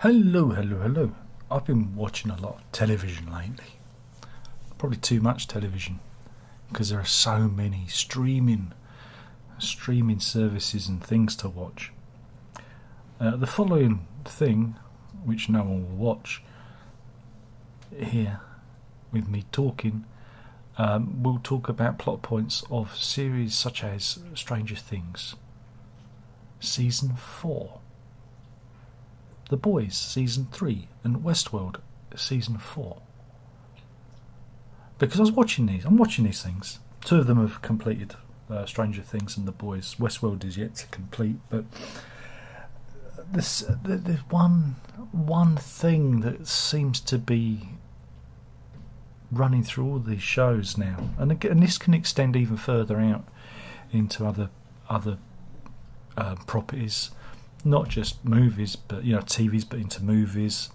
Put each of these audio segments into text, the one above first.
Hello, hello, hello. I've been watching a lot of television lately. Probably too much television because there are so many streaming services and things to watch. The following thing, which no one will watch here with me talking, we'll talk about plot points of series such as Stranger Things, Season 4, The Boys Season 3, and Westworld Season 4. Because I'm watching these things. Two of them have completed, Stranger Things and The Boys. Westworld is yet to complete, but there's one thing that seems to be running through all these shows now, and this can extend even further out into other properties, not just movies, but TVs, but into movies.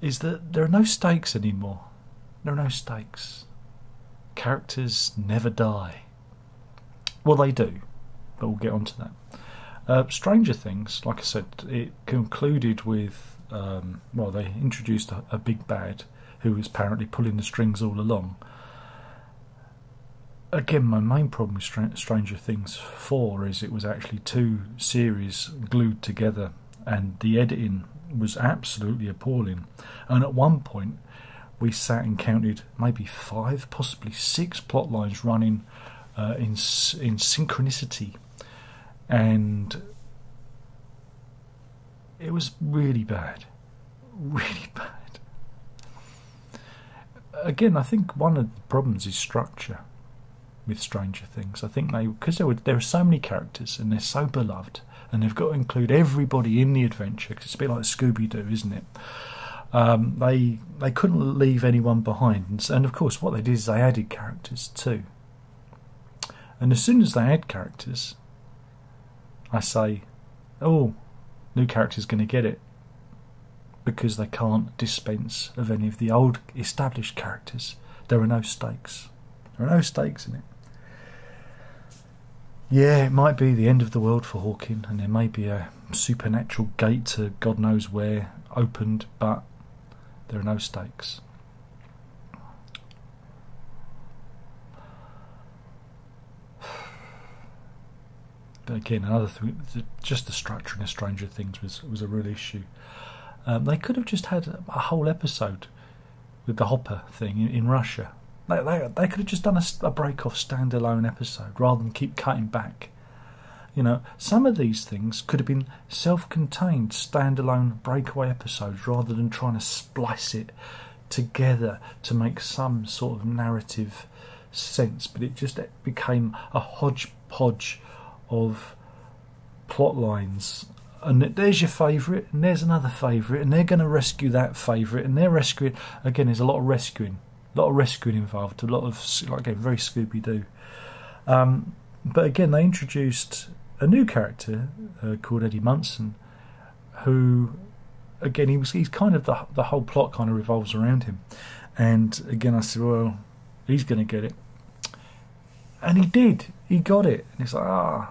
Is that there are no stakes anymore? There are no stakes. Characters never die. Well, they do, but we'll get onto that. Stranger Things, like I said, it concluded with they introduced a big bad who was apparently pulling the strings all along. Again, my main problem with Stranger Things 4 is it was actually two series glued together, and the editing was absolutely appalling. And at one point we sat and counted maybe 5, possibly 6 plot lines running in synchronicity, and it was really bad, really bad. Again, I think one of the problems is structure with Stranger Things. I think because there are so many characters and they're so beloved, and they've got to include everybody in the adventure, because it's a bit like Scooby-Doo, isn't it? They couldn't leave anyone behind, and of course what they did is they added characters too. And as soon as they add characters, I say, oh, new character's going to get it, because they can't dispense of any of the old established characters. There are no stakes. There are no stakes in it. Yeah, it might be the end of the world for Hawking, and there may be a supernatural gate to God knows where opened, but there are no stakes. But again, another thing, just the structure in Stranger Things was a real issue. They could have just had a whole episode with the Hopper thing in Russia. They could have just done a break-off standalone episode rather than keep cutting back. Some of these things could have been self-contained standalone breakaway episodes rather than trying to splice it together to make some sort of narrative sense. But it became a hodgepodge of plot lines. And there's your favourite, and there's another favourite, and they're going to rescue that favourite, and they're rescuing. Again, there's a lot of rescuing involved, a lot of, very Scooby-Doo. But again, they introduced a new character called Eddie Munson, who, again, he's kind of the whole plot kind of revolves around him. And again, I said, well, he's going to get it, and he did. He got it, and it's like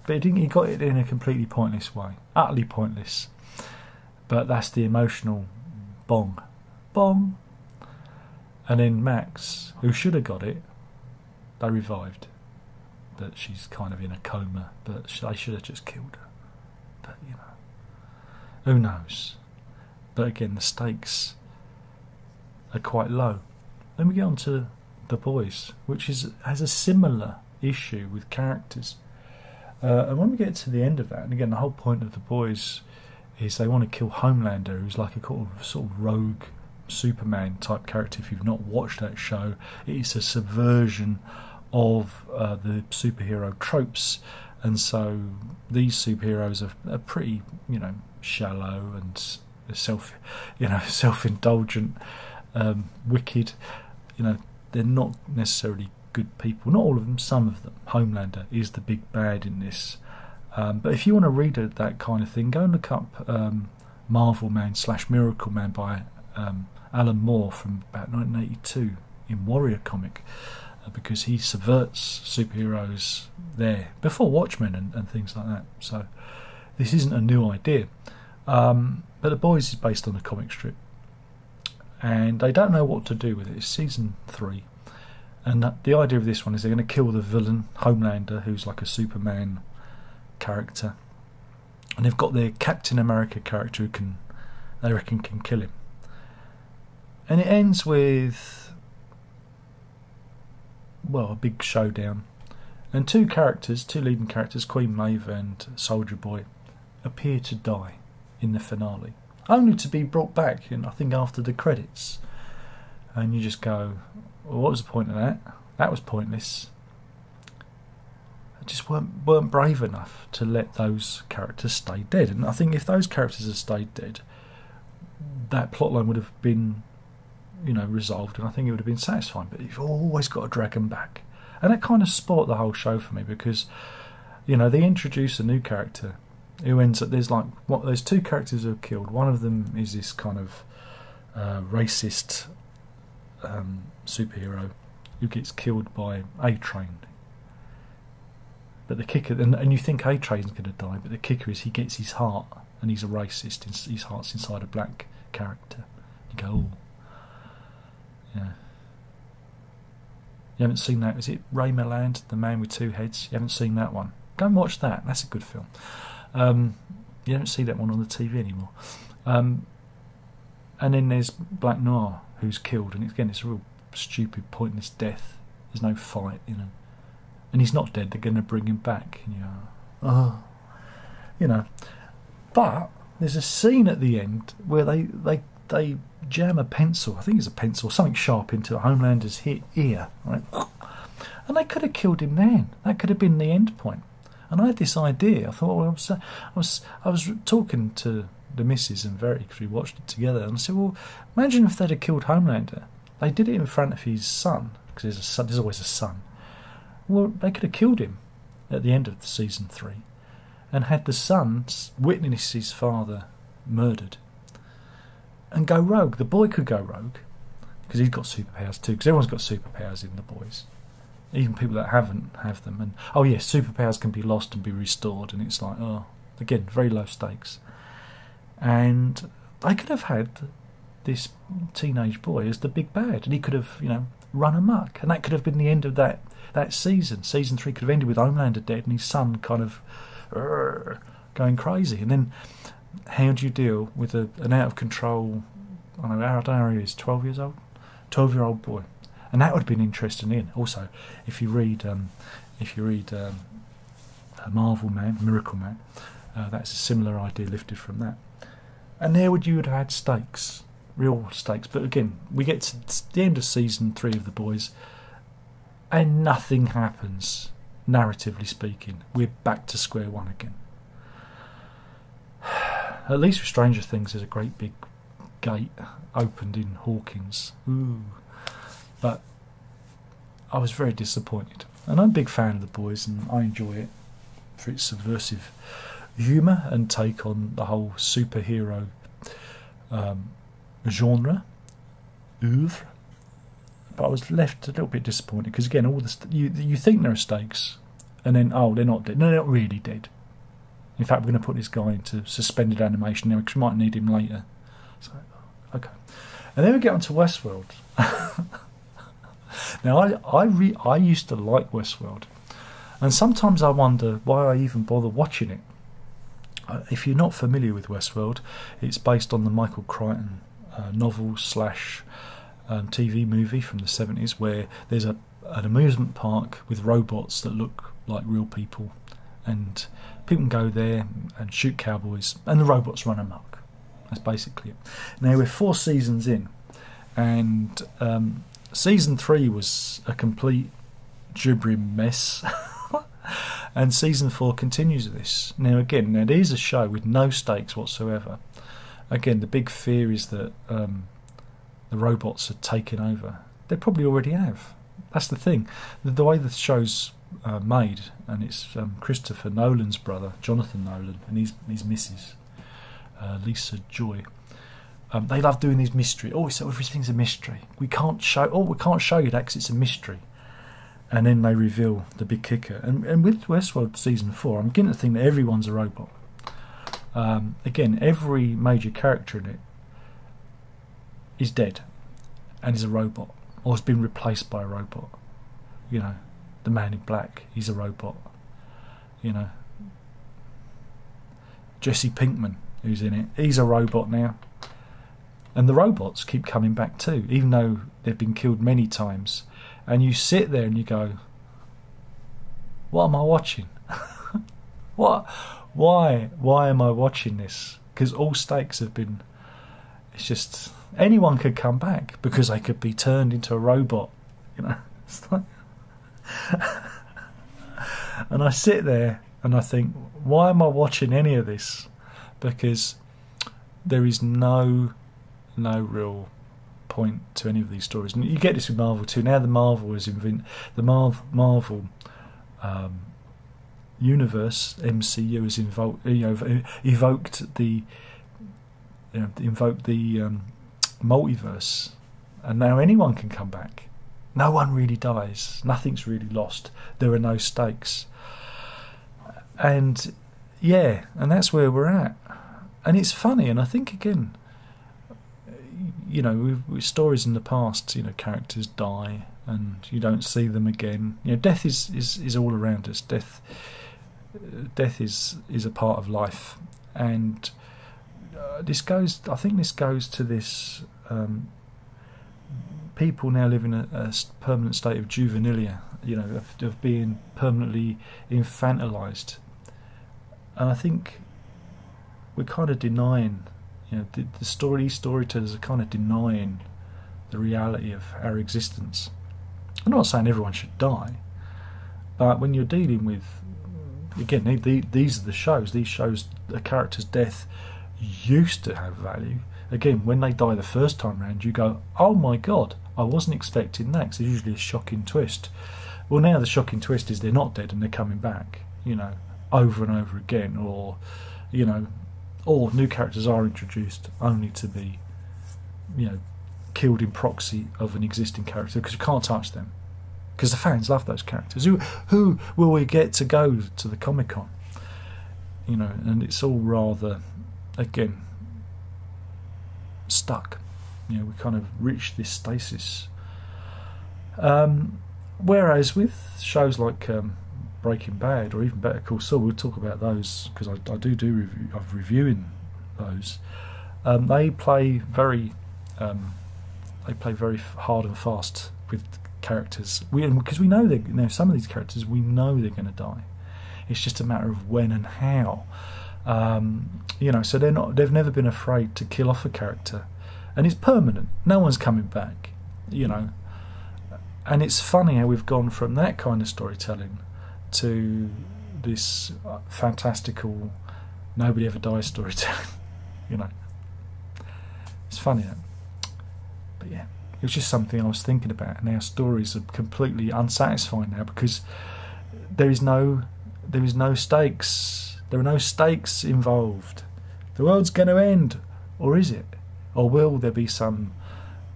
but he got it in a completely pointless way, utterly pointless. But that's the emotional bong. And then Max, who should have got it, they revived. But she's kind of in a coma, but they should have just killed her. But, who knows? But again, the stakes are quite low. Then we get on to The Boys, which has a similar issue with characters. And when we get to the end of that, and again, the whole point of The Boys is they want to kill Homelander, who's like a sort of rogue Superman type character. If you've not watched that show, it's a subversion of the superhero tropes, and so these superheroes are pretty, shallow and self-indulgent, wicked. They're not necessarily good people. Not all of them, some of them. Homelander is the big bad in this. But if you want to read that kind of thing, go and look up Marvel Man / Miracle Man by Alan Moore from about 1982 in Warrior comic, because he subverts superheroes there before Watchmen and things like that. So this isn't a new idea. But The Boys is based on a comic strip, and they don't know what to do with it. It's season 3, and the idea of this one is they're going to kill the villain, Homelander, who's like a Superman character, and they've got their Captain America character who they reckon can kill him. And it ends with, well, a big showdown, and two leading characters, Queen Maeve and Soldier Boy, appear to die in the finale, only to be brought back, I think, after the credits. And you just go, well, what was the point of that? That was pointless. They just weren't brave enough to let those characters stay dead. And I think if those characters had stayed dead, that plotline would have been, resolved, and I think it would have been satisfying. But you've always got to drag them back, and that kind of spoilt the whole show for me, because they introduce a new character who ends up, there's two characters who are killed. One of them is this kind of racist superhero who gets killed by A-Train. But the kicker, and you think A-Train's going to die, but the kicker is he gets his heart, and he's a racist. His heart's inside a black character. You go, oh, yeah. You haven't seen that? Is it Ray Milland, The Man with Two Heads? You haven't seen that one? Go and watch that. That's a good film. You don't see that one on the TV anymore. And then there's Black Noir, who's killed, and again, it's a real stupid, pointless death. There's no fight, and he's not dead. They're going to bring him back, and But there's a scene at the end where they jam a pencil, I think it's a pencil, something sharp, into Homelander's ear, right? And they could have killed him then. That could have been the end point. And I had this idea. I thought, well, I was talking to the missus and Verity, because we watched it together, and I said, well, imagine if they'd have killed Homelander. They did it in front of his son, because there's always a son. Well, they could have killed him at the end of season 3, and had the son witness his father murdered, and go rogue. The boy could go rogue, because he's got superpowers too, because everyone's got superpowers in The Boys. Even people that haven't have them. And oh yes, superpowers can be lost and be restored, and it's like, oh, again, very low stakes. And they could have had this teenage boy as the big bad, and he could have, run amok, and that could have been the end of that season. Season 3 could have ended with Homelander dead and his son kind of going crazy. And then how do you deal with an out of control, I don't know how he is, 12 years old, 12-year-old boy? And that would have been interesting. In also, if you read Marvel Man, Miracle Man, that's a similar idea lifted from that. And there you would have had stakes, real stakes. But again, we get to the end of season 3 of The Boys, and nothing happens, narratively speaking. We're back to square one again. At least with Stranger Things, there's a great big gate opened in Hawkins. Ooh. But I was very disappointed. And I'm a big fan of The Boys, and I enjoy it for its subversive humour and take on the whole superhero genre, oeuvre. But I was left a little bit disappointed, because again, all you think there are stakes, and then, oh, they're not dead. No, they're not really dead. In fact, we're going to put this guy into suspended animation now, because we might need him later. So, okay. And then we get on to Westworld. Now, I used to like Westworld, and sometimes I wonder why I even bother watching it. If you're not familiar with Westworld, it's based on the Michael Crichton novel / TV movie from the 70s, where there's an amusement park with robots that look like real people, and people can go there and shoot cowboys, and the robots run amok. That's basically it. Now, we're 4 seasons in, and season 3 was a complete gibbering mess. And season 4 continues this. Now it is a show with no stakes whatsoever. Again, the big fear is that the robots are taking over. They probably already have. That's the thing. The way the show's made, and it's Christopher Nolan's brother, Jonathan Nolan, and his missus, Lisa Joy. They love doing these mystery. Oh, so everything's a mystery. We can't show you that because it's a mystery. And then they reveal the big kicker. And with Westworld season 4, I'm beginning to think that everyone's a robot. Again, every major character in it is dead and is a robot, or has been replaced by a robot. You know, the Man in Black, he's a robot. You know, Jesse Pinkman, who's in it, he's a robot now. And the robots keep coming back too, even though they've been killed many times. And you sit there and you go, what am I watching? Why am I watching this? Because all stakes have been... It's just... Anyone could come back because they could be turned into a robot. You know? It's like... And I sit there and I think, why am I watching any of this? Because there is no real point to any of these stories. And you get this with Marvel too. Now the Marvel Marvel universe, MCU, has evoked the multiverse, and now anyone can come back. No one really dies. Nothing's really lost. There are no stakes. And yeah, and that's where we're at. And it's funny, and I think again, you know, with stories in the past, you know, characters die and you don't see them again. You know, death is all around us. Death is a part of life, and I think this goes to this. People now live in a permanent state of juvenilia, you know, of being permanently infantilized, and I think we're kind of denying, you know, these storytellers are kind of denying the reality of our existence. I'm not saying everyone should die, but when you're dealing with, again, these are the shows. These shows, the character's death used to have value. Again, when they die the first time round, you go, oh my god, I wasn't expecting that, because there's usually a shocking twist. Well, now the shocking twist is they're not dead and they're coming back, you know, over and over again, or, you know, or new characters are introduced only to be, you know, killed in proxy of an existing character, because you can't touch them, because the fans love those characters. Who will we get to go to the Comic-Con? You know, and it's all rather, again, stuck. You know, we kind of reached this stasis. Whereas with shows like Breaking Bad, or even Better Call Saul, we'll talk about those because I do reviewing those. They play very hard and fast with characters. Because we know some of these characters, we know they're going to die. It's just a matter of when and how. You know, so they've never been afraid to kill off a character, and it's permanent. No one's coming back. You know, and it's funny how we've gone from that kind of storytelling to this fantastical nobody ever dies storytelling. You know, it's funny that. But yeah, it was just something I was thinking about, and our stories are completely unsatisfying now because there is no stakes. There are no stakes involved. The world's going to end, or is it? Or will there be some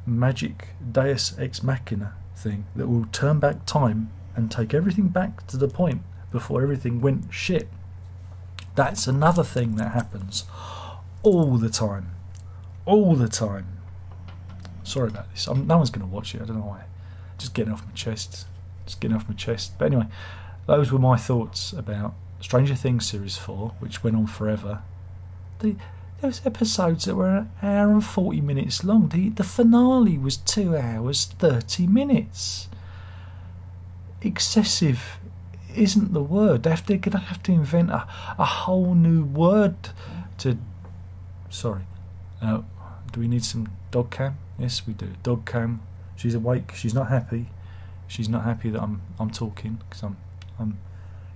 magic Deus Ex Machina thing that will turn back time and take everything back to the point before everything went shit? That's another thing that happens all the time. All the time. Sorry about this. No one's going to watch it. I don't know why. Just getting off my chest. But anyway, those were my thoughts about Stranger Things Series 4, which went on forever. There was episodes that were an hour and 40 minutes long. The finale was 2 hours 30 minutes. Excessive isn't the word. They're going to have to invent a whole new word to... Sorry. Do we need some dog cam? Yes, we do. Dog cam. She's awake. She's not happy. She's not happy that I'm talking, because I'm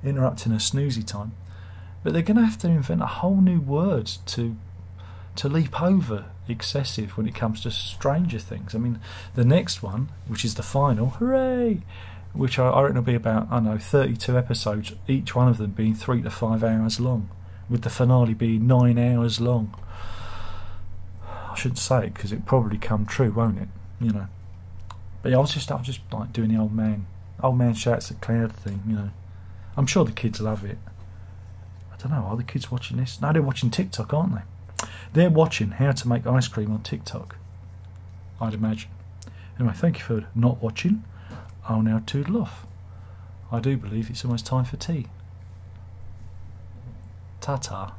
interrupting her snoozy time. But they're going to have to invent a whole new word to leap over excessive when it comes to Stranger Things. I mean, the next one, which is the final, hooray, which I reckon will be about, 32 episodes, each one of them being 3 to 5 hours long, with the finale being 9 hours long. I shouldn't say it because it'll probably come true, won't it? You know. But yeah, I was just like doing the old man shouts at cloud thing, you know. I'm sure the kids love it. I don't know, are the kids watching this? No, they're watching TikTok, aren't they? They're watching how to make ice cream on TikTok, I'd imagine. Anyway, thank you for not watching. I'll now toodle off. I do believe it's almost time for tea. Ta-ta.